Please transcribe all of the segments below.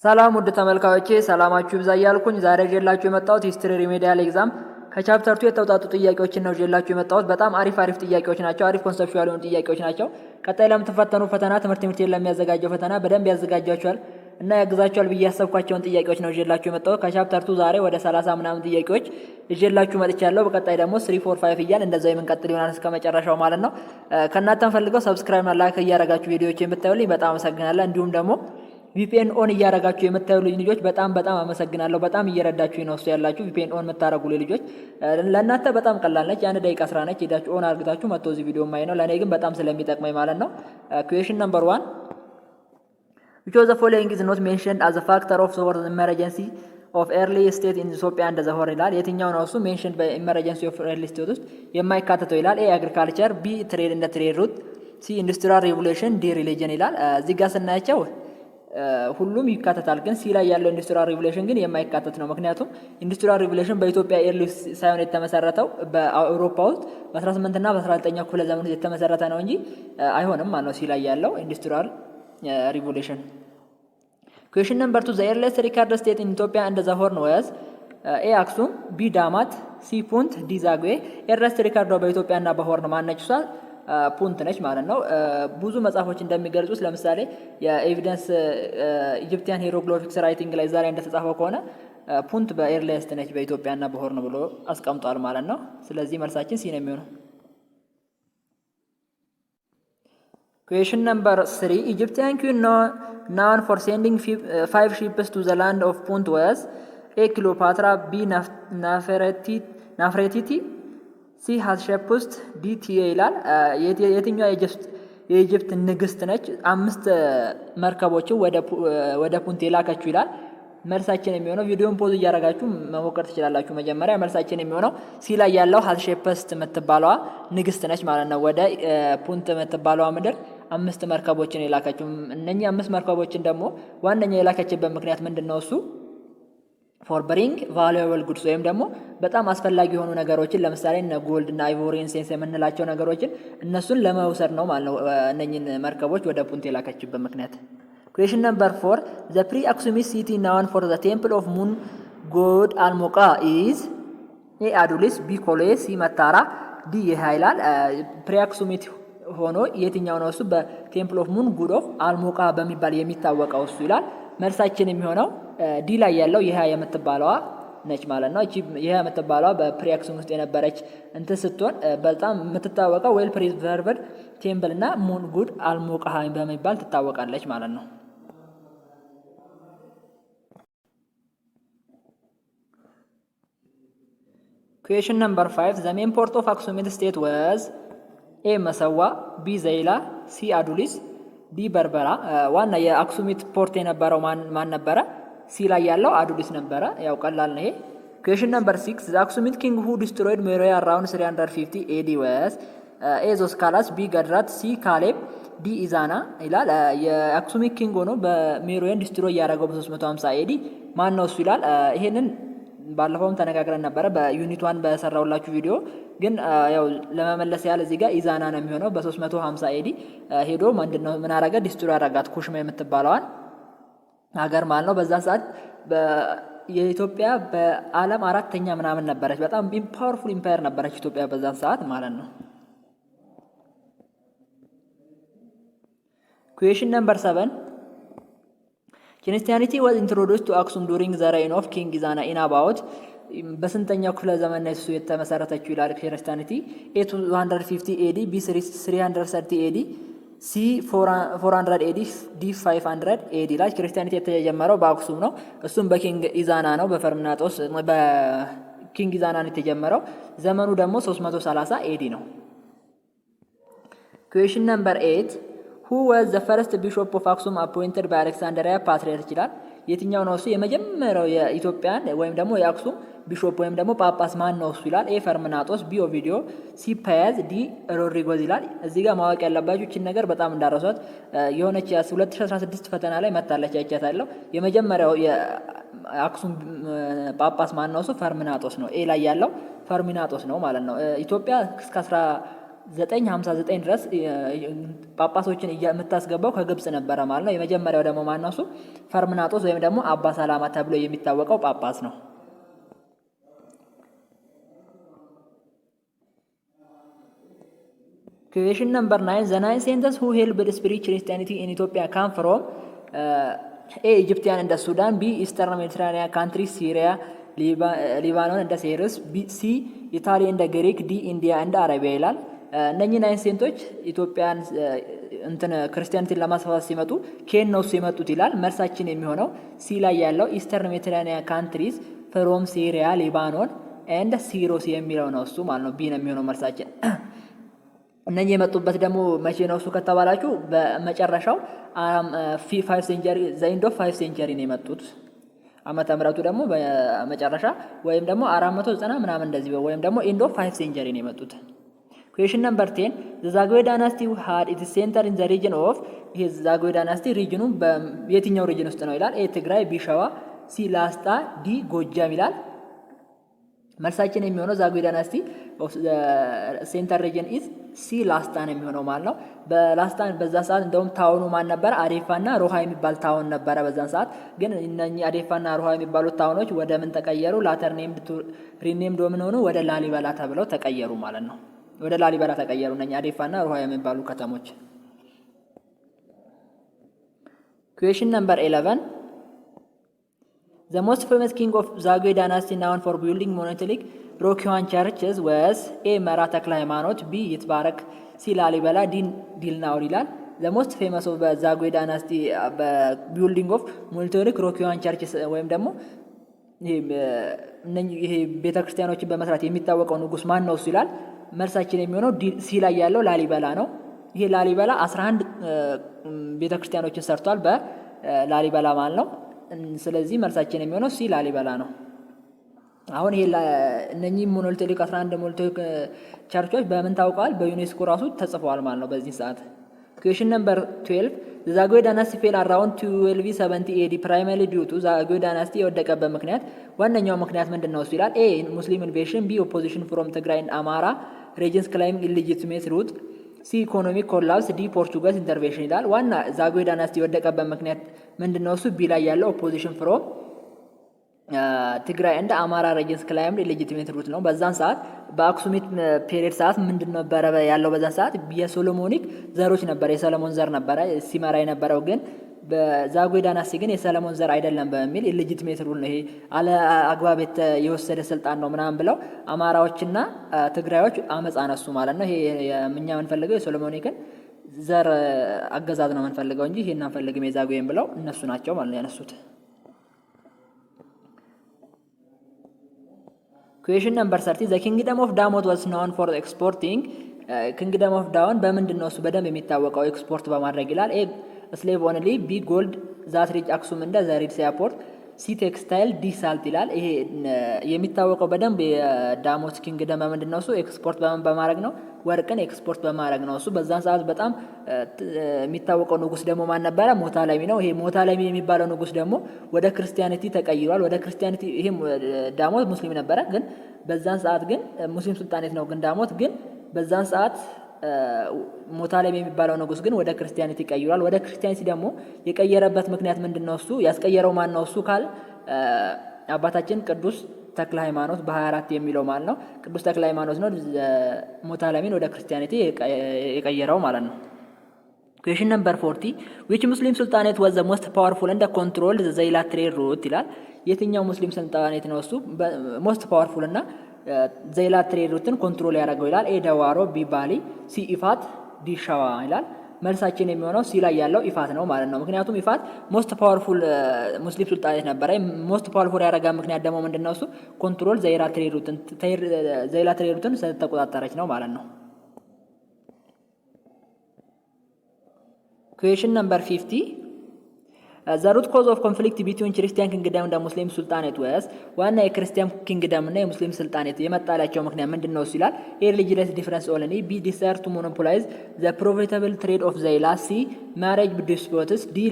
ሰላም ውድ ተመልካዮቼ ሰላማችሁ ይብዛ እያልኩኝ ዛሬ ይዤላችሁ የመጣሁት ሂስትሪ ሪሜዲያል ኤግዛም ከቻፕተር 2 የተውጣጡ ጥያቄዎችን ነው ይዤላችሁ የመጣሁት። በጣም አሪፍ ጥያቄዎች ናቸው። አሪፍ ኮንሰፕቹዋል የሆኑ ጥያቄዎች ናቸው። ቀጣይ ለምትፈተኑ ፈተና ትምህርት ለሚያዘጋጀው ፈተና በደንብ ያዘጋጃችኋል እና ያግዛችኋል ብዬ ያሰብኳቸውን ጥያቄዎች ነው ይዤላችሁ የመጣሁት። ከቻፕተር 2 ዛሬ ወደ 30 ምናምን ጥያቄዎች ይዤላችሁ መጥቻለሁ። በቀጣይ ደግሞ 3 4 5 እያልን እንደዛው የምንቀጥል ይሆናል እስከ መጨረሻው ማለት ነው። ከእናንተም ፈልገው ሰብስክራይብ እና ላይክ እያደረጋችሁ ቪዲዮዎች የምታዩልኝ በጣም አመሰግናለሁ። እንዲሁም ደግሞ ቪፒኤን ኦን እያደረጋችሁ የምታዩልኝ ልጆች በጣም አመሰግናለሁ። በጣም እየረዳችሁ ነው ያላችሁ ቪፒኤን ኦን የምታደርጉ ልጆች ለእናንተ በጣም ቀላል ነች። ያን ደቂቃ ስራ ነች። ሄዳችሁ ኦን አድርጋችሁ መጥቶ እዚህ ቪዲዮ ማይ ነው። ለእኔ ግን በጣም ስለሚጠቅመኝ ማለት ነው። ኩዌሽን ነምበር 1 which of the following is not mentioned as a factor of the emergency of early state in Ethiopia and the whole ይላል። የትኛው ነው እሱ ሜንሽን በኢመርጀንሲ ኦፍ early state ውስጥ የማይካተተው ይላል። ኤ አግሪካልቸር፣ ቢ ትሬድ እንደ ትሬድ ሩት፣ ሲ ኢንዱስትሪያል ሪቮሉሽን፣ ዲ ሪሊጅን ይላል። እዚህ ጋር ስናያቸው ሁሉም ይካተታል፣ ግን ሲ ላይ ያለው ኢንዱስትሪያል ሪቮሉሽን ግን የማይካተት ነው። ምክንያቱም ኢንዱስትሪያል ሪቮሉሽን በኢትዮጵያ ኤርሊ ሳይሆን የተመሰረተው በአውሮፓ ውስጥ በ18 እና በ19ኛው ክፍለ ዘመን ውስጥ የተመሰረተ ነው እንጂ አይሆንም ማለት ነው ሲ ላይ ያለው ኢንዱስትሪያል ሪቮሉሽን። ኩዌሽን ነምበር 2 ዘ ኤርሊየስት ሪካርድ ስቴት ኢን ኢትዮጵያ እንደ ዘ ሆርን ወዝ ኤ አክሱም፣ ቢ ዳማት፣ ሲ ፑንት፣ ዲ ዛጉዌ። ኤርሊየስት ሪካርዷ በኢትዮጵያና በሆርን ማነች? እሷ ፑንት ነች ማለት ነው። ብዙ መጽሐፎች እንደሚገልጹት ለምሳሌ የኤቪደንስ ኢጂፕቲያን ሂሮግሊፊክስ ራይቲንግ ላይ ዛሬ እንደተጻፈው ከሆነ ፑንት በኤርሊየስት ነች በኢትዮጵያና በሆርን ብሎ አስቀምጧል ማለት ነው። ስለዚህ መልሳችን ሲ ነው የሚሆነው። ኩዌሽን ነምበር 3 ኢጂፕቲያን ኩዊን known for sending 5 ships to the land of Punt was A. Cleopatra, B. Nefertiti, ሲ ሀትሸፕሱት፣ ዲ ቲዬ ይላል። የትኛው የኢጅፕት ንግስት ነች 5 መርከቦችን ወደ ፑንት የላከችው ይላል። መልሳችን የሚሆነው ቪዲዮን ፖዝ እያደረጋችሁ መሞከር ትችላላችሁ። መጀመሪያ መልሳችን የሚሆነው ሲ ላይ ያለው ሀትሸፕስት የምትባለዋ ንግስት ነች ማለት ነው። ወደ ፑንት የምትባለዋ ምድር 5 መርከቦችን የላከችው። እነኚህ 5 መርከቦችን ደግሞ ዋነኛ የላከችበት ምክንያት ምንድነው? እሱ ፎር ብሪንግ ቫሉዌብል ጉድስ ወይም ደግሞ በጣም አስፈላጊ የሆኑ ነገሮችን ለምሳሌ እነ ጎልድ እና አይቮሪ ኢንሴንስ የምንላቸው ነገሮችን እነሱን ለመውሰድ ነው ማለት ነው። እነኚህን መርከቦች ወደ ፑንት የላከችበት ምክንያት። ኩዌሽን ነምበር 4 ዘ ፕሪ አክሱሚት ሲቲ ናውን ፎር ዘ ቴምፕል ኦፍ ሙን ጎድ አልሞቃ ኢዝ ኤ አዱሊስ፣ ቢ ኮሎዬ፣ ሲ መታራ፣ ዲ ይሃ ይላል። ፕሪ አክሱሚት ሆኖ የትኛው ነው እሱ? በቴምፕል ኦፍ ሙን ጉድ ኦፍ አልሞቃ በሚባል የሚታወቀው እሱ ይላል። መልሳችን የሚሆነው ዲ ላይ ያለው ይሃ የምትባለዋ ነች ማለት ነው። እቺ ይሃ የምትባለዋ በፕሪ አክሱም ውስጥ የነበረች እንትን ስትሆን በጣም የምትታወቀው ዌል ፕሪዘርቭድ ቴምፕል እና ሙን ጉድ አልሞቃ በሚባል ትታወቃለች ማለት ነው። ኩዌሽን ነምበር 5 ዘ ሜን ፖርት ኦፍ አክሱሚት ስቴት ወዝ ኤ መሰዋ፣ ቢ ዘይላ፣ ሲ አዱሊስ፣ ዲ በርበራ። ዋና የአክሱሚት ፖርት የነበረው ማን ነበረ? ሲ ላይ ያለው አዱሊስ ነበረ። ያው ቀላል ነው ይሄ። ኩዌሽን ነምበር 6 ዘ አክሱሚት ኪንግ ሁ ዲስትሮይድ ሜሮያ አራውንድ 350 ኤዲ ወዝ ኤ ዞስካላስ፣ ቢ ገድራት፣ ሲ ካሌብ፣ ዲ ኢዛና ይላል። የአክሱሚት ኪንግ ሆኖ በሜሮያን ዲስትሮይ ያደረገው በ350 ኤዲ ማን ነው እሱ ይላል። ይሄንን ባለፈውም ተነጋግረን ነበረ በዩኒት 1 በሰራውላችሁ ቪዲዮ። ግን ያው ለመመለስ ያህል እዚህ ጋር ኢዛና ነው የሚሆነው። በ350 ኤዲ ሄዶ ምን አረገ? ዲስትሮይ ያደረጋት ኩሽማ የምትባለዋን ሀገር ማለት ነው። በዛ ሰዓት የኢትዮጵያ በዓለም 4ኛ ምናምን ነበረች። በጣም ፓወርፉል ኢምፓየር ነበረች ኢትዮጵያ በዛ ሰዓት ማለት ነው። ኩዌሽን ነምበር 7 ክርስቲያኒቲ ዋዝ ኢንትሮዱስድ ቱ አክሱም ዱሪንግ ዘ ሬይን ኦፍ ኪንግ ኢዛና ኢን አባውት በስንተኛው ክፍለ ዘመን ነው እሱ የተመሰረተችው ይላል። ክርስቲያኒቲ ኤ 250 ኤዲ፣ ቢ 330 ኤዲ፣ ሲ 400 ኤዲ፣ ዲ 500 ኤዲ ላይ ክርስቲያኒቲ የተጀመረው በአክሱም ነው። እሱም በኪንግ ኢዛና ነው። በፈርሚናጦስ በኪንግ ኢዛና ነው የተጀመረው። ዘመኑ ደግሞ 330 ኤዲ ነው። ኩዌሽን ነምበር 8 who was the first bishop of Aksum appointed by Alexandria patriarch ይላል። የትኛው ነው እሱ? የመጀመሪያው የኢትዮጵያን ወይም ደግሞ የአክሱም ቢሾፕ ወይም ደግሞ ጳጳስ ማን ነው እሱ ይላል። ኤ ፈርሚናጦስ፣ ቢ ኦቪዲዮ፣ ሲ ፓያዝ፣ ዲ ሮድሪጎዝ ይላል። እዚህ ጋር ማወቅ ያለባችሁ እቺን ነገር በጣም እንዳረሷት የሆነች 2016 ፈተና ላይ መታለች አይቻታለሁ። የመጀመሪያው የአክሱም ጳጳስ ማን ነው እሱ? ፈርሚናጦስ ነው። ኤ ላይ ያለው ፈርሚናጦስ ነው ማለት ነው። ኢትዮጵያ እስከ 959 ድረስ ጳጳሶችን የምታስገባው ከግብጽ ነበረ ማለት ነው። የመጀመሪያው ደግሞ ማነው? እሱ ፈርምናጦስ ወይም ደግሞ አባ ሰላማ ተብሎ የሚታወቀው ጳጳስ ነው። Question number 9. The 9 saints who helped spread Christianity in Ethiopia come from A. Egyptian and Sudan, B. Eastern Mediterranean countries, Syria, Lebanon and Syria, B. C. Italy and Greek, D. India and Arabia ይላል። እነኚህ 9 ሴንቶች ኢትዮጵያን ክርስቲያኒቲን ለማስፋፋት ሲመጡ ከየት ነው ሲመጡት ይላል። መልሳችን የሚሆነው ሲ ላይ ያለው ኢስተርን ሜዲተራኒያን ካንትሪስ ፍሮም ሲሪያ፣ ሊባኖን ኤንድ ሲሮስ የሚለው ነው እሱ ማለት ነው። ቢ ነው የሚሆነው መልሳችን። እነኚህ የመጡበት ደግሞ መቼ ነው እሱ ከተባላችሁ በመጨረሻው 5 ሴንቸሪ ዘ ኤንድ ኦፍ 5 ሴንቸሪ ነው የመጡት። ዓመተ ምሕረቱ ደግሞ በመጨረሻ ወይም ደግሞ 490 ምናምን እንደዚህ ወይም ደግሞ ኤንድ ኦፍ 5 ሴንቸሪ ነው የመጡት። Question number 10. The Zagwe dynasty had its center in the region of his Zagwe dynasty region በየትኛው ሪጅን ውስጥ ነው ይላል። ኤ ትግራይ፣ ቢ ሸዋ፣ ሲ ላስታ፣ ዲ ጎጃም ይላል። መልሳችን የሚሆነው ዛጉዌ ዳይናስቲ ሴንተር ሪጅን ኢዝ ሲ ላስታ ነው የሚሆነው ማለት ነው። በላስታ በዛ ሰዓት እንደውም ታውኑ ማን ነበር? አዴፋና ሮሃ የሚባል ታውን ነበረ በዛን ሰዓት። ግን እነኚህ አዴፋና ሮሃ የሚባሉት ታውኖች ወደ ምን ተቀየሩ? ላተር ኔምድ ሪኔምድ ምን ሆኑ? ወደ ላሊበላ ተብለው ተቀየሩ ማለት ነው። ወደ ላሊበላ ተቀየሩ እነኚህ አዴፋና ሮሃ የሚባሉ ከተሞች። Question number 11. The most famous king of Zagwe dynasty known for building monolithic Rokiwan churches was A. መራ ተክለ ሃይማኖት፣ B. ይትባረክ፣ C. ላሊበላ፣ D. ዲልናውር ይላል። The most famous of Zagwe dynasty building of monolithic Rokiwan churches ወይም ደግሞ ይሄ ቤተክርስቲያኖችን በመስራት የሚታወቀው ንጉስ ማን ነው ይላል። መልሳችን የሚሆነው ሲ ላይ ያለው ላሊበላ ነው። ይሄ ላሊበላ 11 ቤተክርስቲያኖችን ሰርቷል በላሊበላ ማለት ነው። ስለዚህ መልሳችን የሚሆነው ሲ ላሊበላ ነው። አሁን ይሄ እነኚህ ሞኖሊቲክ 11 ሞኖሊቲክ ቸርቾች በምን ታውቀዋል? በዩኔስኮ ራሱ ተጽፈዋል ማለት ነው በዚህ ሰዓት። Question number 12. The Zagwe dynasty fell around 1270 AD primarily due to Zagwe dynasty የወደቀበት ምክንያት ዋነኛው ምክንያት ምንድነው ይላል። ኤ ሙስሊም ኢንቬሽን፣ ቢ ኦፖዚሽን ፍሮም ትግራይ ኤንድ አማራ ሬጅንስ ክላይሚንግ ኢሊጂቲሜት ሩት፣ ሲ ኢኮኖሚክ ኮላፕስ፣ ዲ ፖርቱጋል ኢንተርቬንሽን ይላል። ዋና ዛጉዌ ዳይናስቲ የወደቀበት ምክንያት ምንድነው? እሱ ቢ ላይ ያለው ኦፖዚሽን ፍሮም ትግራይ እንደ አማራ ሬጅንስ ክላይምድ ኢሊጂቲሜት ሩት ነው። በዛን ሰዓት በአክሱሚት ፔሪድ ሰዓት ምንድነው ነበረ ያለው? በዛን ሰዓት የሶሎሞኒክ ዘሮች ነበር፣ የሰለሞን ዘር ነበረ ሲመራ የነበረው። ግን በዛጉዌ ዳይናስቲ ግን የሰለሞን ዘር አይደለም በሚል ኢሊጂቲሜት ሩል ነው፣ ይሄ አለ አግባብ የወሰደ ስልጣን ነው ምናምን ብለው አማራዎችና ትግራዮች አመጽ አነሱ ማለት ነው። ይሄ እኛ የምንፈልገው የሶሎሞኒክን ዘር አገዛዝ ነው የምንፈልገው እንጂ ይሄን አንፈልግም የዛጉዌን ብለው እነሱ ናቸው ማለት ነው ያነሱት። Question number 30. The kingdom of Damot was known for exporting. Kingdom of Damot በምንድን ነው እሱ በደንብ የሚታወቀው? ኤክስፖርት በማድረግ ይላል። ኤ ስሌቭ ኦንሊ፣ ቢ ጎልድ ዛት ሪች አክሱም እንደ ዘሪድ ሲያፖርት፣ ሲ ቴክስታይል፣ ዲ ሳልት ይላል። ይሄ የሚታወቀው በደንብ የዳሞት ኪንግደም በምንድን ነው እሱ? ኤክስፖርት በማድረግ ነው። ወርቅን ኤክስፖርት በማድረግ ነው እሱ። በዛን ሰዓት በጣም የሚታወቀው ንጉስ ደግሞ ማን ነበረ? ሞታለሚ ነው። ይሄ ሞታለሚ የሚባለው ንጉስ ደግሞ ወደ ክርስቲያኒቲ ተቀይሯል። ወደ ክርስቲያኒቲ ይሄ ዳሞት ሙስሊም ነበረ፣ ግን በዛን ሰዓት ግን ሙስሊም ሱልጣኔት ነው ግን ዳሞት ግን በዛን ሰዓት ሞታለሚ የሚባለው ንጉስ ግን ወደ ክርስቲያኒቲ ቀይሯል። ወደ ክርስቲያኒቲ ደግሞ የቀየረበት ምክንያት ምንድነው? እሱ ያስቀየረው ማን ነው? እሱ ካል አባታችን ቅዱስ ተክለ ሃይማኖት በ24 የሚለው ማለት ነው። ቅዱስ ተክለ ሃይማኖት ነው ሞታለሚን ወደ ክርስቲያኒቲ የቀየረው ማለት ነው። Question number 40. Which Muslim sultanate was the most powerful and controlled the Zaylat trade route ይላል። የትኛው ሙስሊም ሱልጣኔት ነው እሱ ሞስት ፓወርፉል እና ዘይላት ትሬድ ሩትን ኮንትሮል ያደረገው ይላል። ኤ ደዋሮ፣ ቢ ባሊ፣ ሲ ኢፋት፣ ዲ ሸዋ ይላል። መልሳችን የሚሆነው ሲ ላይ ያለው ኢፋት ነው ማለት ነው። ምክንያቱም ኢፋት ሞስት ፓወርፉል ሙስሊም ሱልጣኔት ነበረ። ሞስት ፓወርፉል ያደረጋ ምክንያት ደግሞ ምንድነው? እሱ ኮንትሮል ዘይላት ትሬድ ሩትን ስለተቆጣጠረች ነው ማለት ነው። Question number 50. The root cause of conflict between Christian kingdom and the Muslim sultanate was ዋና የክርስቲያን ኪንግደም እና የሙስሊም ሱልጣኔት የመጣላቸው ምክንያት ምንድነው ይላል። ኤ religious difference only, B desire to monopolize the profitable trade of Zayla, C marriage disputes, D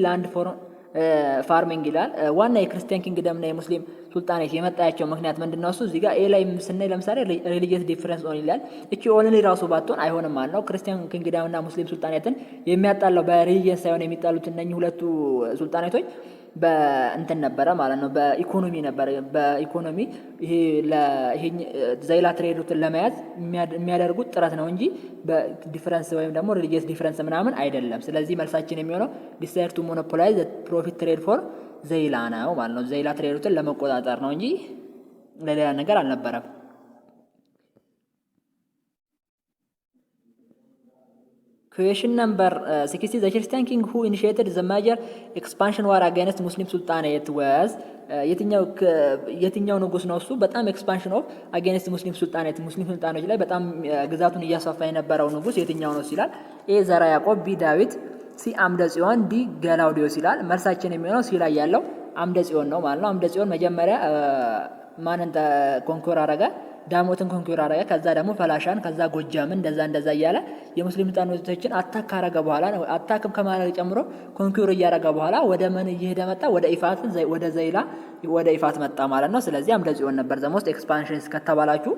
ፋርሚንግ ይላል። ዋና የክርስቲያን ኪንግደም እና የሙስሊም ሱልጣኔት የመጣያቸው ምክንያት ምንድነው? እሱ እዚህ ጋር ኤ ላይ ስናይ ለምሳሌ ሪሊጂየስ ዲፈረንስ ኦን ይላል። እቺ ኦንሊ ራሱ ባትሆን አይሆንም ማለት ነው። ክርስቲያን ኪንግደም እና ሙስሊም ሱልጣኔትን የሚያጣላው በሪሊጂየስ ሳይሆን የሚጣሉት እነኚህ ሁለቱ ሱልጣኔቶች በእንትን ነበረ ማለት ነው። በኢኮኖሚ ነበረ። በኢኮኖሚ ይሄ ዘይላ ትሬድ ሩትን ለመያዝ የሚያደርጉት ጥረት ነው እንጂ በዲፈረንስ ወይም ደግሞ ሪሊጂየስ ዲፈረንስ ምናምን አይደለም። ስለዚህ መልሳችን የሚሆነው ዲሳይድ ቱ ሞኖፖላይዝ ፕሮፊት ትሬድ ፎር ዘይላ ነው ማለት ነው። ዘይላ ትሬድ ሩትን ለመቆጣጠር ነው እንጂ ለሌላ ነገር አልነበረም። Question number 60. The Christian king who initiated the major expansion war against Muslim sultanate was የትኛው ንጉስ ነው? እሱ በጣም ኤክስፓንሽን ኦፍ አጌንስት ሙስሊም ሱልጣኔት ሙስሊም ሱልጣኖች ላይ በጣም ግዛቱን እያስፋፋ የነበረው ንጉስ የትኛው ነው ሲላል፣ ኤ ዘራ ያዕቆብ፣ ቢ ዳዊት፣ ሲ አምደ ጽዮን፣ ዲ ገላውዲዮስ ይላል። መልሳችን የሚሆነው ሲ ላይ ያለው አምደ ጽዮን ነው ማለት ነው። አምደ ጽዮን መጀመሪያ ማንን ኮንኮር አረገ? ዳሞትን ኮንኩር አረገ። ከዛ ደግሞ ፈላሻን፣ ከዛ ጎጃምን እንደዛ እያለ የሙስሊም ጣኖቶችን አታክ ካረገ በኋላ ነው አታክም ከማድረግ ጨምሮ ኮንኩር እያረገ በኋላ ወደ ምን እየሄደ መጣ? ወደ ኢፋት፣ ወደ ዘይላ፣ ወደ ኢፋት መጣ ማለት ነው። ስለዚህ አምደ ጽዮን ነበር። ዘ ሞስት ኤክስፓንሽንስ ከተባላችሁ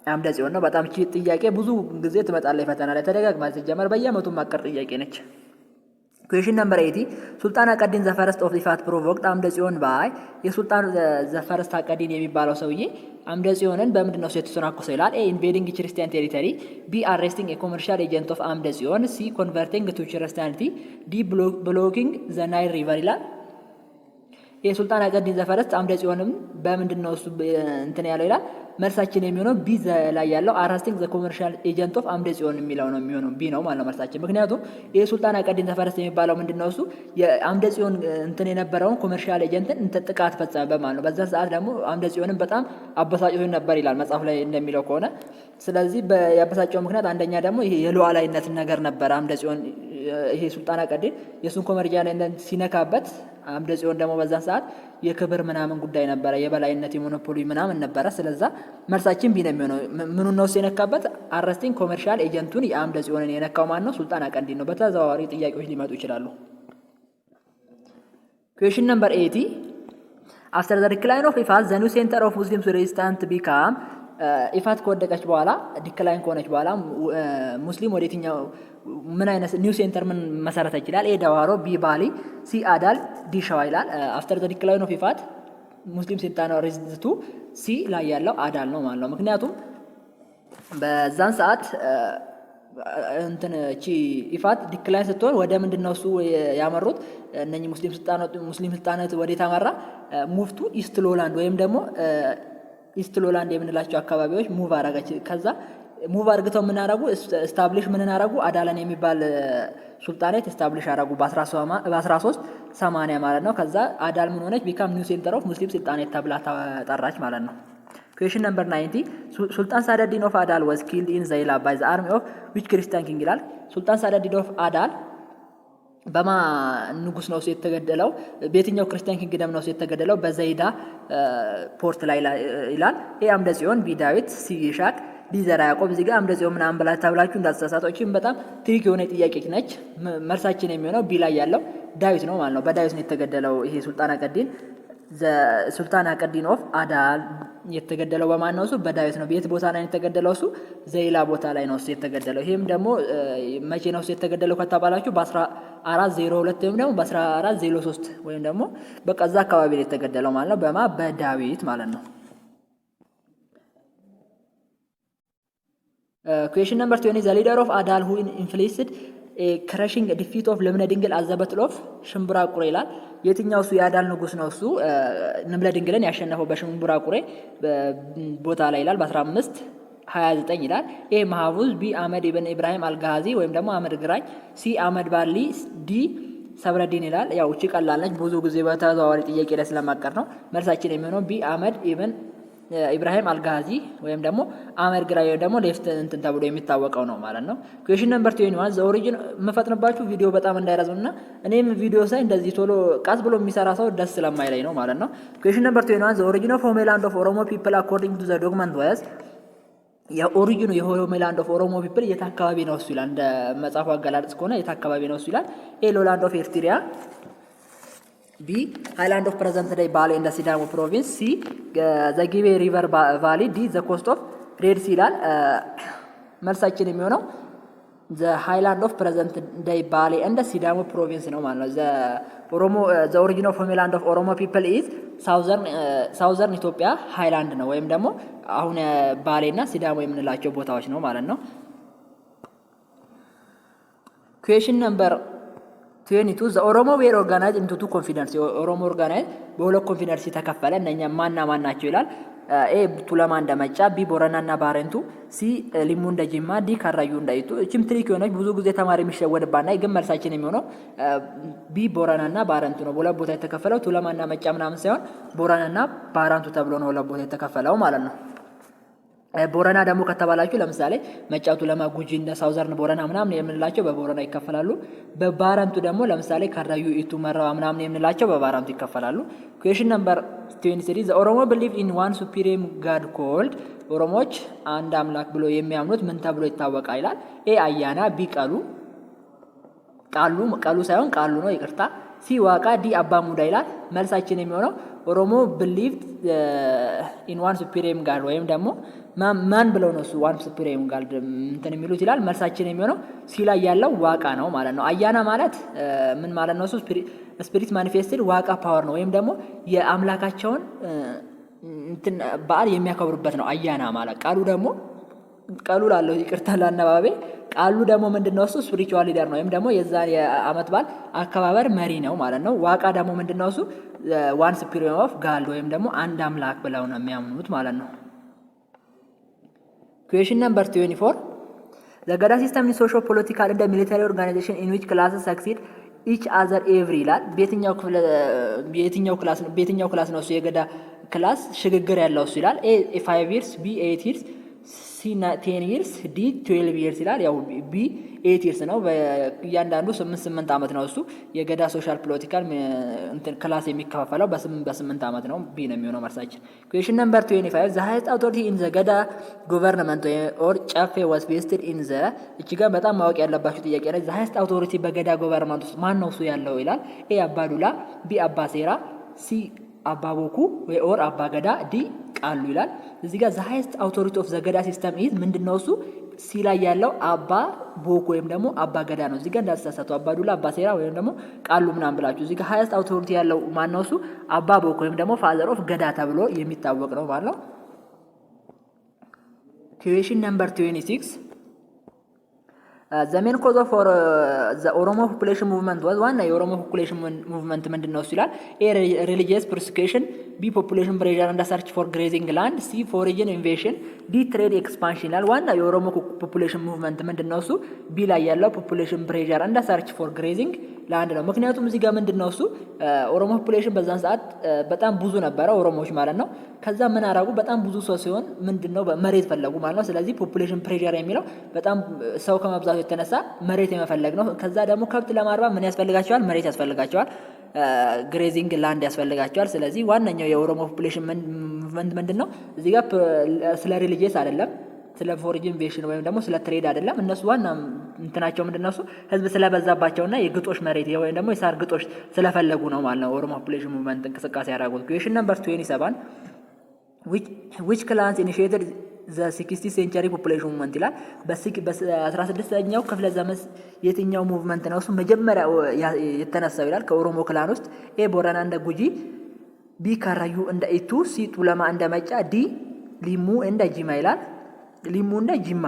አምደ ጽዮን ነው። በጣም እቺ ጥያቄ ብዙ ጊዜ ትመጣለች ፈተና ላይ ተደጋግማ ሲጀመር በየአመቱ ማቀር ጥያቄ ነች። Question number 80. ሱልጣን አቀዲን ዘ ፈርስት ኦፍ ኢፋት ፕሮቮክድ አምደ ጽዮን ባይ የሱልጣን ዘ ፈርስት አቀዲን የሚባለው ሰውዬ አምደ ጽዮንን በምንድን ነው የተተናኮሰው ይላል። ኤ ኢንቬዲንግ ክርስቲያን ቴሪቶሪ፣ ቢ አሬስቲንግ ኤ ኮመርሻል ኤጀንት ኦፍ አምደ ጽዮን፣ ሲ ኮንቨርቲንግ ቱ ክርስቲያኒቲ፣ ዲ ብሎኪንግ ዘ ናይል ሪቨር ይላል። የሱልጣን አቀዲን ዘ ፈርስት አምደ ጽዮንም በምንድን ነው እሱ እንትን ያለው ይላል። መልሳችን የሚሆነው ቢ ላይ ያለው አራስቲንግ ዘ ኮመርሻል ኤጀንት ኦፍ አምደ ጽዮን የሚለው ነው የሚሆነው። ቢ ነው ማለት ነው መልሳችን። ምክንያቱም ይሄ ሱልጣን አቀዲን ዘ ፈርስት የሚባለው ምንድነው እሱ የአምደ ጽዮን እንትን የነበረውን ኮመርሻል ኤጀንትን ጥቃት ፈጸመ ማለት ነው። በዛ ሰዓት ደግሞ አምደ ጽዮንን በጣም አበሳጭቶኝ ነበር ይላል መጽሐፍ ላይ እንደሚለው ከሆነ። ስለዚህ ያበሳጨው ምክንያት አንደኛ ደግሞ ይሄ የሉዓላዊነት ነገር ነበር። አምደ ጽዮን ይሄ ሱልጣን አቀዲን የሱን ኮመርሻል ሲነካበት አምደ ጽዮን ደግሞ በዛ ሰዓት የክብር ምናምን ጉዳይ ነበረ፣ የበላይነት የሞኖፖሊ ምናምን ነበረ። ስለዛ መልሳችን ቢ ነው የሚሆነው። ምኑ ነው የነካበት? አረስቲንግ ኮመርሻል ኤጀንቱን የአምደ ጽዮንን የነካው ማን ነው? ሱልጣን አቀዲን ነው። በተዘዋዋሪ ጥያቄዎች ሊመጡ ይችላሉ። Question number 80. After the decline of Ifat, the new center of Muslim resistance became ኢፋት ከወደቀች በኋላ ዲክላይን ከሆነች በኋላ ሙስሊም ወደ የትኛው ምን አይነት ኒው ሴንተር ምን መሰረተ ይችላል? ኤ ዳዋሮ፣ ቢ ባሊ፣ ሲ አዳል፣ ዲ ሸዋ ይላል። አፍተር ዘ ዲክላይን ኦፍ ኢፋት ሙስሊም ሴንተር ሬዚስቱ ሲ ላይ ያለው አዳል ነው ማለት ነው። ምክንያቱም በዛን ሰዓት እንትን እቺ ኢፋት ዲክላይን ስትሆን ወደ ምንድነው እሱ ያመሩት እነኚህ ሙስሊም ስልጣናት ወዴት አመራ? ሙፍቱ ኢስት ሎላንድ ወይም ደግሞ ኢስት ሎላንድ የምንላቸው አካባቢዎች ሙቭ አረጋች። ከዛ ሙቭ አርግተው ምን አረጉ? ስታብሊሽ ምን አረጉ? አዳላን የሚባል ሱልጣኔት ስታብሊሽ አረጉ በ1380 ማለት ነው። ከዛ አዳል ምን ሆነች? ቢካም ኒው ሴንተር ኦፍ ሙስሊም ሱልጣኔት ተብላ ተጠራች ማለት ነው። Question number 90. ሱልጣን ሳዳዲን ኦፍ አዳል was killed in ዘይላ by the army of which Christian king ይላል። ሱልጣን ሳዳዲን ኦፍ አዳል በማ ንጉስ ነው የተገደለው? በየትኛው ክርስቲያን ኪንግደም ነው የተገደለው? በዘይዳ ፖርት ላይ ይላል። ኤ አምደ ጽዮን፣ ቢ ዳዊት፣ ሲ ይሻቅ፣ ዲ ዘራ ያዕቆብ። እዚህ ጋር አምደ ጽዮን ምናምን ብላ ተብላችሁ እንዳትሳሳቶችም በጣም ትሪክ የሆነ ጥያቄ ነች። መልሳችን የሚሆነው ቢ ላይ ያለው ዳዊት ነው ማለት ነው። በዳዊት ነው የተገደለው ይሄ ሱልጣን አቀዲን። ሱልጣን አቀዲን ኦፍ አዳል የተገደለው በማን ነው? እሱ በዳዊት ነው። በየት ቦታ ላይ የተገደለው? እሱ ዘይላ ቦታ ላይ ነው እሱ የተገደለው። ይሄም ደግሞ መቼ ነው እሱ የተገደለው ከተባላችሁ በ1402 ወይም ደግሞ በ1403 ወይም ደግሞ በቃ እዛ አካባቢ ላይ የተገደለው ማለት ነው። በማ በዳዊት ማለት ነው። Question number 20. The leader of Adal who inflicted a crushing defeat of ልብነ ድንግል at the battle of ሽምብራ ቁሬ ይላል። የትኛው እሱ የአዳል ንጉስ ነው? እሱ ልብነ ድንግልን ያሸነፈው በሽምብራ ቁሬ ቦታ ላይ ይላል በ1529 ይላል። ኤ ማህቡዝ፣ ቢ አህመድ ኢብን ኢብራሂም አልጋዚ ወይም ደግሞ አህመድ ግራኝ፣ ሲ አህመድ ባሊ፣ ዲ ሰብረዲን ይላል። ያው እቺ ቀላል ነች፣ ብዙ ጊዜ በተዘዋዋሪ ጥያቄ ላይ ስለማቀር ነው። መልሳችን የሚሆነው ቢ አህመድ ኢብን ኢብራሂም አልጋዚ ወይም ደግሞ አህመድ ግራኝ ወይም ደግሞ ሌፍት እንትን ተብሎ የሚታወቀው ነው ማለት ነው። ኩዌሽን ነምበር 21 ዘ ኦሪጂን መፈጥንባችሁ ቪዲዮ በጣም እንዳይረዝምና እኔም ቪዲዮ ሳይ እንደዚህ ቶሎ ቃስ ብሎ የሚሰራ ሰው ደስ ስለማይለኝ ነው ማለት ነው። ኩዌሽን ነምበር 21 ዘ ኦሪጂን ኦፍ ሆሜላንድ ኦፍ ኦሮሞ ፒፕል አኮርዲንግ ቱ ዘ ዶክመንት ወዝ የኦሪጂኑ የሆሜላንድ ኦፍ ኦሮሞ ፒፕል የት አካባቢ ነው እሱ ይላል። እንደ መጽሐፉ አገላለጽ ከሆነ የት አካባቢ ነው እሱ ይላል። ኤ ሎላንድ ኦፍ ኤርትሪያ፣ ቢ ሃይላንድ ኦፍ ፕሬዘንት ዴይ ባሌ እንደ ሲዳሞ ፕሮቪንስ፣ ሲ ዘ ጊቤ ሪቨር ቫሊ፣ ዲ ዘ ኮስት ኦፍ ሬድ ሲ ይላል። መልሳችን የሚሆነው ዘ ሃይላንድ ኦፍ ፕሬዘንት ዴይ ባሌ እንደ ሲዳሞ ፕሮቪንስ ነው ማለት ነው። ዘ ኦሪጂን ኦፍ ሆሜላንድ ኦፍ ኦሮሞ ፒፕል ኢዝ ሳውዘርን ኢትዮጵያ ሃይላንድ ነው፣ ወይም ደግሞ አሁን ባሌ እና ሲዳሞ የምንላቸው ቦታዎች ነው ማለት ነው። ኩዌሽን ነምበር 22 ዘ ኦሮሞ ዌር ኦርጋናይዝድ ኢንቱ ቱ ኮንፊደንስ፣ የኦሮሞ ኦርጋናይዝ በሁለት ኮንፊደንስ ተከፈለ። እነኛ ማና ማን ናቸው ይላል። ኤ ቱለማ እንደ መጫ፣ ቢ ቦረና እና ባረንቱ፣ ሲ ሊሙ እንደ ጂማ፣ ዲ ካራዩ እንደ ኢቱ። እቺም ትሪክ የሆነች ብዙ ጊዜ ተማሪ የሚሸወድባና ግን መልሳችን የሚሆነው ቢ ቦረና እና ባረንቱ ነው። በሁለት ቦታ የተከፈለው ቱለማ እና መጫ ምናምን ሳይሆን ቦረና እና ባረንቱ ተብሎ ነው ሁለት ቦታ የተከፈለው ማለት ነው። ቦረና ደግሞ ከተባላችሁ ለምሳሌ መጫቱ ለማ ጉጂ እንደ ሳውዘርን ቦረና ምናምን የምንላቸው በቦረና ይከፈላሉ። በባረንቱ ደግሞ ለምሳሌ ካራዩ ኢቱ መራዋ ምናምን የምንላቸው በባረንቱ ይከፈላሉ። ኩዌሽን ነምበር 23 ዘ ኦሮሞ ቢሊቭ ኢን ዋን ሱፕሪም ጋድ ኮልድ፣ ኦሮሞዎች አንድ አምላክ ብሎ የሚያምኑት ምን ተብሎ ይታወቃል ይላል። ኤ አያና፣ ቢ ቀሉ ሳይሆን ቃሉ ነው ይቅርታ፣ ሲ ዋቃ፣ ዲ አባ ሙዳ ይላል። መልሳችን የሚሆነው ኦሮሞ ቢሊቭ ኢን ዋን ሱፕሪም ጋድ ወይም ደግሞ ማን ብለው ነው እሱ ዋን ሱፕሪም ጋድ እንትን የሚሉት ይላል። መልሳችን የሚሆነው ሲ ላይ ያለው ዋቃ ነው ማለት ነው። አያና ማለት ምን ማለት ነው? እሱ ስፒሪት ማኒፌስትድ ዋቃ ፓወር ነው፣ ወይም ደግሞ የአምላካቸውን እንትን በዓል የሚያከብሩበት ነው አያና ማለት። ቃሉ ላለው ይቅርታ ለአነባቤ፣ ቃሉ ደግሞ ምንድነው? እሱ ስፒሪቹዋል ሊደር ነው፣ ወይም ደግሞ የዛን የአመት በዓል አከባበር መሪ ነው ማለት ነው። ዋቃ ደግሞ ምንድነው? እሱ ዋን ሱፕሪም ኦፍ ጋድ ወይም ደግሞ አንድ አምላክ ብለው ነው የሚያምኑት ማለት ነው። ኩዌሽን ነምበር 24 ዘ ገዳ ሲስተም ኢን ሶሾ ፖለቲካል እንደ ሚሊታሪ ኦርጋናይዜሽን ኢን ዊች ክላስስ ሰክሲድ ኢች አዘር ኤቭሪ ይላል። በየትኛው ክላስ ነው እሱ የገዳ ክላስ ሽግግር ያለው እሱ ይላል። ኤ 5 years፣ ቢ 8 years፣ ሲ 10 years፣ ዲ 12 years ይላል። ያው ቢ 8 years ነው። በእያንዳንዱ 8 ዓመት ነው እሱ የገዳ ሶሻል ፖለቲካል እንትን ክላስ የሚከፋፈለው በ8 ዓመት ነው። ቢ ነው የሚሆነው መልሳችን። ኩዌሽን ነምበር 25 ዘ ሃይስት አውቶሪቲ ኢን ዘ ገዳ ጎቨርንመንት ኦር ጨፌ ዋስ ቬስትድ ኢን ዘ፣ እቺ ጋር በጣም ማወቅ ያለባችሁ ጥያቄ ነው። ዘ ሃይስት አውቶሪቲ በገዳ ጎቨርንመንት ውስጥ ማን ነው እሱ ያለው ይላል። ኤ አባዱላ፣ ቢ አባ ሴራ፣ ሲ አባቦኩ ወይ ኦር አባ ገዳ፣ ዲ ቃሉ ይላል። እዚህ ጋር ዘ ሃይስት አውቶሪቲ ኦፍ ዘ ገዳ ሲስተም ኢዝ ምንድነው እሱ? ሲ ላይ ያለው አባ ቦኩ ወይም ደግሞ አባ ገዳ ነው። እዚህ ጋር እንዳትሳሳቱ አባዱላ፣ አባ ሴራ ወይም ደግሞ ቃሉ ምናምን ብላችሁ። እዚህ ጋር ሃይስት አውቶሪቲ ያለው ማን ነው? እሱ አባ ቦኩ ወይም ደግሞ ፋዘር ኦፍ ገዳ ተብሎ የሚታወቅ ነው ማለት ነው። ኩዌሽን ነምበር 26 ዘ ሜን ኮዝ ኦፍ ዘ ኦሮሞ ፖፑሌሽን ሙቭመንት ዋዝ፣ ዋና የኦሮሞ ፖፑሌሽን ሙቭመንት ምንድነው እሱ ይላል። ኤ ሪሊጂየስ ፐርሲኩሽን፣ ቢ ፖፑሌሽን ፕሬዠር እንደ ሰርች ፎር ግሬዚንግ ላንድ፣ ሲ ፎሬጅን ኢንቬሽን፣ ዲ ትሬድ ኤክስፓንሽን ይላል። ዋና የኦሮሞ ፖፑሌሽን ሙቭመንት ምንድነው እሱ? ቢ ላይ ያለው ፖፑሌሽን ፕሬዠር እንደ ሰርች ፎር ግሬዚንግ ላንድ ነው። ምክንያቱም እዚህ ጋር ምንድነው እሱ ኦሮሞ ፖፑሌሽን በዛን ሰዓት በጣም ብዙ ነበረ፣ ኦሮሞዎች ማለት ነው። ከዛ ምን አረጉ? በጣም ብዙ ሰው ሲሆን ምንድነው መሬት ፈለጉ ማለት ነው። ስለዚህ ፖፑሌሽን ፕሬዠር የሚለው በጣም ሰው ከመብዛቱ የተነሳ መሬት የመፈለግ ነው። ከዛ ደግሞ ከብት ለማርባት ምን ያስፈልጋቸዋል? መሬት ያስፈልጋቸዋል። ግሬዚንግ ላንድ ያስፈልጋቸዋል። ስለዚህ ዋነኛው የኦሮሞ ፖፑሌሽን ሙቭመንት ምንድነው? እዚህ ጋር ስለ ሪሊጂየስ አይደለም፣ ስለ ፎሬጅን ኢንቬሽን ወይም ደግሞ ስለ ትሬድ አይደለም። እነሱ ዋና እንትናቸው ምንድነው? እሱ ህዝብ ስለበዛባቸውና የግጦሽ መሬት ወይም ደግሞ የሳር ግጦሽ ስለፈለጉ ነው ማለት ነው ኦሮሞ ፖፑሌሽን ሙቭመንት እንቅስቃሴ ያደረጉት። ኩዌሽን ነምበር 27 which clans initiated the 16th century population movement ይላል። በ16ኛው ክፍለ ዘመን የትኛው ሙቭመንት ነው እሱ መጀመሪያ የተነሳው ይላል ከኦሮሞ ክላን ውስጥ? ኤ ቦረና እንደ ጉጂ፣ ቢ ካራዩ እንደ ኢቱ፣ ሲ ቱለማ እንደ መጫ፣ ዲ ሊሙ እንደ ጂማ ይላል። ሊሙ እንደ ጂማ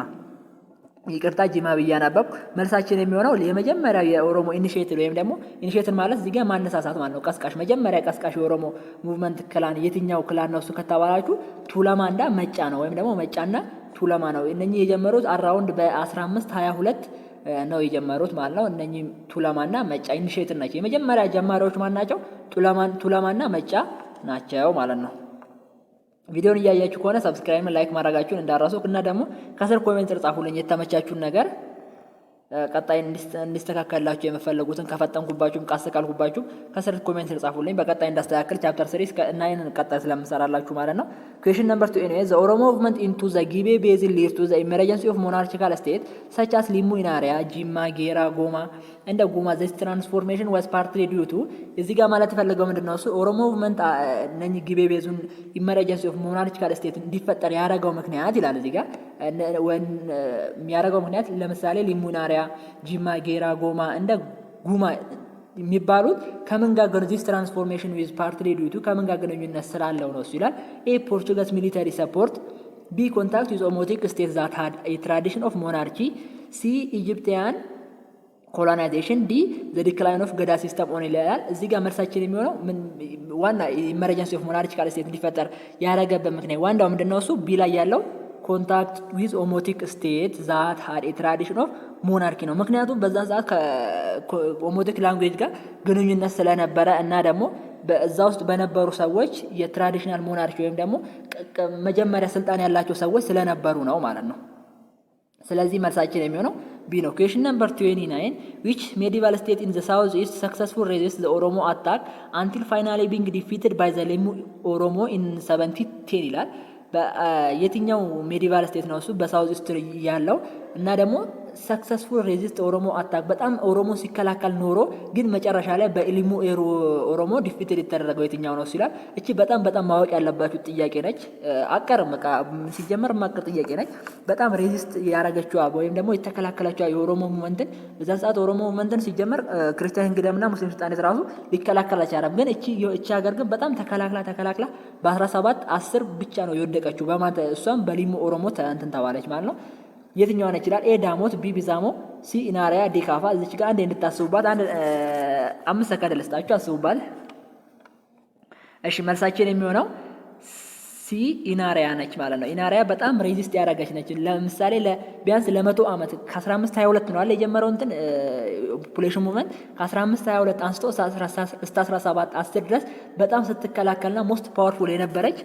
ይቅርታ ጂማ ብያናበብኩ። መልሳችን የሚሆነው የመጀመሪያው የኦሮሞ ኢኒሺዬቲቭ ወይም ደግሞ ኢኒሺዬቲቭ ማለት እዚህ ጋር ማነሳሳት ማለት ነው። ቀስቃሽ መጀመሪያ ቀስቃሽ የኦሮሞ ሙቭመንት ክላን የትኛው ክላን ነው እሱ ከተባላችሁ ቱለማ እንዳ መጫ ነው፣ ወይም ደግሞ መጫና ቱለማ ነው። እነኚህ የጀመሩት አራውንድ በ1522 ነው የጀመሩት ማለት ነው። እነኚህ ቱለማና መጫ ኢኒሺዬቲቭ ናቸው። የመጀመሪያ ጀማሪዎች ማን ናቸው? ቱለማና መጫ ናቸው ማለት ነው። ቪዲዮውን እያያችሁ ከሆነ ሰብስክራይብ፣ ላይክ ማድረጋችሁን እንዳራሱ እና ደግሞ ከስር ኮሜንት ጻፉልኝ የተመቻችሁን ነገር ቀጣይ እንዲስተካከልላችሁ የምትፈልጉትን ከፈጠንኩባችሁም ካስተካከልኩባችሁም ከስር ኮሜንት ጻፉልኝ። በቀጣይ እንዳስተካከል ቻፕተር 3 እና ይሄንን ቀጣይ ስለምሰራላችሁ ማለት ነው። ኩዌሽን ነምበር 2 ኤኒዌይ ዘ ኦሮሞ ሙቭመንት ኢንቱ ዘ ጊቤ ቤዝን ሊድ ቱ ዘ ኢመርጀንሲ ኦፍ ሞናርቺካል ስቴት ሰች አስ ሊሙ ኢናሪያ፣ ጂማ፣ ጌራ፣ ጎማ እንደ ጉማ this transformation was partly due to እዚህ ጋር ማለት የፈለገው ምንድነው እሱ ኦሮሞ ሙቭመንት እነኚህ ጊቤ ቤዙን ኢመርጀንሲ ኦፍ ሞናርቺካል ስቴት እንዲፈጠር ያደረገው ምክንያት ይላል እዚህ ጋር የሚያደርገው ምክንያት ለምሳሌ ሊሙናሪያ፣ ጂማ፣ ጌራ፣ ጎማ እንደ ጉማ የሚባሉት ከምን ጋር this transformation with partly due to ከምን ጋር ግንኙነት ስላለው ነው እሱ ይላል። ኤ ፖርቹጋልስ ሚሊተሪ ሰፖርት፣ ቢ ኮንታክት with ኦሞቲክ ስቴት that had a tradition of monarchy፣ ሲ ኢጂፕቲያን ኮሎናይዜሽን፣ ዲ ዘ ዲክላይን ኦፍ ገዳ ሲስተም ኦን ይላል። እዚህ ጋር መልሳችን የሚሆነው ዋና ኢመርጀንሲ ኦፍ ሞናርቺካል ስቴት እንዲፈጠር ያደረገበት ምክንያት ዋናው ምንድነው እሱ ቢ ላይ ያለው ኮንታክት ዊዝ ኦሞቲክ ስቴት ዛት ሃድ ኤ ትራዲሽን ኦፍ ሞናርኪ ነው። ምክንያቱም በዛ ሰዓት ከኦሞቲክ ላንጉዌጅ ጋር ግንኙነት ስለነበረ እና ደግሞ በዛ ውስጥ በነበሩ ሰዎች የትራዲሽናል ሞናርኪ ወይም ደግሞ መጀመሪያ ስልጣን ያላቸው ሰዎች ስለነበሩ ነው ማለት ነው። ስለዚህ መልሳችን የሚሆነው ቢ ነው። ኩዌሽን ነምበር 29 which medieval state in the south east successful resist the Oromo attack until finally being defeated by the Limu Oromo in 1710 ይላል። የትኛው ሜዲቫል ስቴት ነው እሱ በሳውዝ ኢስት ያለው እና ደግሞ ሰክሰስፉል ሬዚስት ኦሮሞ አታክ በጣም ኦሮሞ ሲከላከል ኖሮ ግን መጨረሻ ላይ በኢሊሙ ኦሮሞ ዲፊትድ የተደረገው የትኛው ነው ሲላል። እቺ በጣም ማወቅ ያለባችሁ ጥያቄ ነች። አቀርም ሲጀመር ማቀር ጥያቄ ነች። በጣም ሬዚስት ያረጋችው ወይም ደግሞ የተከላከላችው የኦሮሞ ሙቭመንትን በዛ ሰዓት ኦሮሞ ሙቭመንትን ሲጀመር ክርስቲያን እንግደምና ሙስሊም ስልጣኔት ራሱ ሊከላከላች አረብ ግን እቺ ሀገር ግን በጣም ተከላክላ በ1710 ብቻ ነው የወደቀችው በማለት እሷም በሊሙ ኦሮሞ እንትን ተባለች ማለት ነው። የትኛው ነው ይችላል? ኤ ዳሞት፣ ቢ ቢዛሞ፣ ሲ ኢናሪያ፣ ዲ ካፋ። እዚች ጋር አንድ እንድታስቡባት 5 ሰከንድ ልስጣችሁ አስቡባት። እሺ መልሳችን የሚሆነው ሲ ኢናሪያ ነች ማለት ነው። ኢናሪያ በጣም ሬዚስት ያደረገች ነች። ለምሳሌ ቢያንስ ለ100 ዓመት ከ1522 ነው አለ የጀመረው እንትን ፖፑሌሽን ሙቭመንት ከ1522 አንስቶ እስከ 1710 ድረስ በጣም ስትከላከልና ሞስት ፓወርፉል የነበረች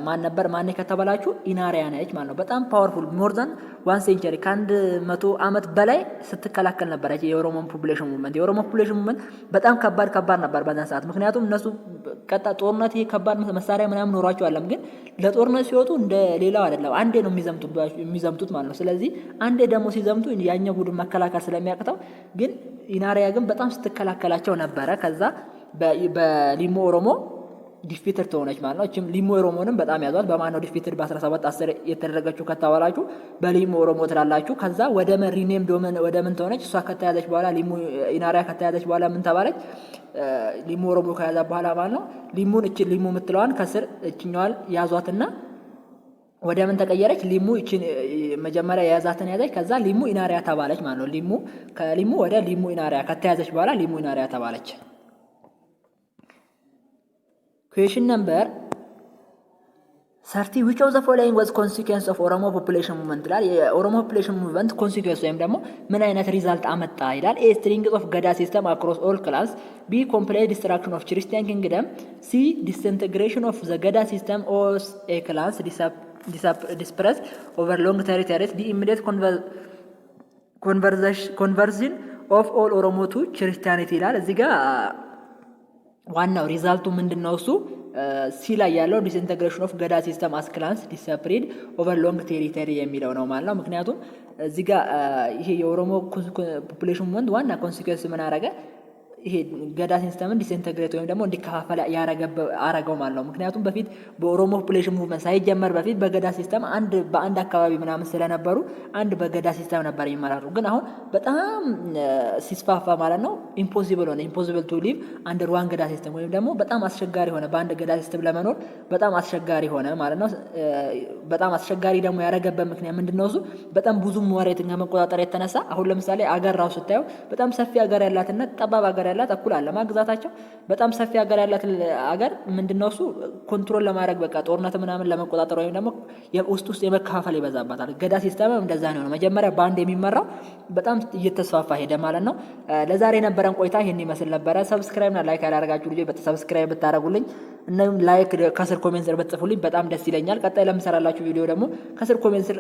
ማን ከተባላችሁ ኢናሪያ ነች ማለት ነው። በጣም ፓወርፉል ሞር ዛን 1 ሴንቸሪ ከ100 ዓመት በላይ ስትከላከል ነበረች የኦሮሞ ፖፑሌሽን ሙቭመንት። የኦሮሞ ፖፑሌሽን ሙቭመንት በጣም ከባድ ነበር በዛን ሰዓት። ምክንያቱም እነሱ ጦርነት ከባድ መሳሪያ ምናምን ኖሯቸው አለም ግን ለጦርነት ሲወጡ እንደ ሌላው አይደለም። አንዴ ነው የሚዘምቱት ማለት ነው። ስለዚህ አንዴ ደግሞ ሲዘምቱ ያኛው ቡድን መከላከል ስለሚያቅተው ግን ኢናሪያ ግን በጣም ስትከላከላቸው ነበረ። ከዛ በሊሙ ኦሮሞ ዲፊትድ ተሆነች ማለት ነው። እቺም ሊሙ ኦሮሞንም በጣም ያዟት። በማን ነው ዲፊትድ? በ1710 የተደረገችው ከተባላችሁ በሊሙ ኦሮሞ ትላላችሁ። ከዛ ወደ ሪኔም ዶመን ወደ ምን ተሆነች? እሷ ከተያዘች በኋላ ሊሙ ኢናሪያ ከተያዘች በኋላ ምን ተባለች? ሊሙ ኦሮሞ ከያዛ በኋላ ማለት ነው። ሊሙ የምትለዋን ከስር እችኛዋል ያዟትና ወደ ምን ተቀየረች? ሊሙ እቺን መጀመሪያ የያዛትን ያዘች። ከዛ ሊሙ ኢናሪያ ተባለች ማለት ነው። ከሊሙ ወደ ሊሙ ኢናሪያ ከተያዘች በኋላ ሊሙ ኢናሪያ ተባለች። Question number 30 which of the following was consequence of Oromo population movement ይላል። የኦሮሞ population movement consequence ወይም ደግሞ ምን አይነት ሪዛልት አመጣ ይላል። A string of Gada system across all clans፣ B complete destruction of Christian kingdom፣ C disintegration of the Gada system of a clans dispersed over long territories፣ D immediate conversion of all Oromo to Christianity ይላል። እዚህ ጋር ዋናው ሪዛልቱ ምንድነው? እሱ ሲ ላይ ያለው ዲስኢንተግሬሽን ኦፍ ገዳ ሲስተም አስ ክላንስ ዲሰፕሪድ ኦቨር ሎንግ ቴሪቶሪ የሚለው ነው ማለት ነው። ምክንያቱም እዚህ ጋር ይሄ የኦሮሞ ፖፑሌሽን ሙቭመንት ዋና ኮንሲኩዌንስ ምን አረገ? ይሄ ገዳ ሲስተምን ዲስኢንተግሬት ወይም ደግሞ እንዲከፋፈል ያረገው ማለት ነው። ምክንያቱም በፊት በኦሮሞ ፖፑሌሽን ሙቭመንት ሳይጀመር በፊት በገዳ ሲስተም በአንድ አካባቢ ምናምን ስለነበሩ አንድ በገዳ ሲስተም ነበር የሚመራሩ። ግን አሁን በጣም ሲስፋፋ ማለት ነው ኢምፖሲብል ቱ ሊቭ አንደር ዋን ገዳ ሲስተም ወይም ደግሞ በጣም አስቸጋሪ ሆነ። በአንድ ገዳ ሲስተም ለመኖር በጣም አስቸጋሪ ሆነ ማለት ነው። በጣም አስቸጋሪ ደግሞ ያረገበት ምክንያት ምንድነው? እሱ በጣም ብዙ መዋሬትን ከመቆጣጠር የተነሳ አሁን ለምሳሌ አገር ራሱ ስታዩ በጣም ሰፊ አገር ያላትና ጠባብ አገር ያላት እኩል አለ ማግዛታቸው። በጣም ሰፊ ሀገር ያላት ሀገር ምንድነው እሱ ኮንትሮል ለማድረግ በቃ ጦርነት ምናምን ለመቆጣጠር ወይም ደግሞ ውስጥ የመከፋፈል ይበዛባታል። ገዳ ሲስተም እንደዛ ነው። መጀመሪያ ባንድ የሚመራው በጣም እየተስፋፋ ሄደ ማለት ነው። ለዛሬ የነበረን ቆይታ ይሄን ይመስል ነበረ። ሰብስክራይብ እና ላይክ ያላደረጋችሁ ልጆች ሰብስክራይብ ብታደርጉልኝ እና ላይክ ከስር ኮሜንት ስር ብትጽፉልኝ በጣም ደስ ይለኛል። ቀጣይ ለምሰራላችሁ ቪዲዮ ደግሞ ከስር ኮሜንት ስር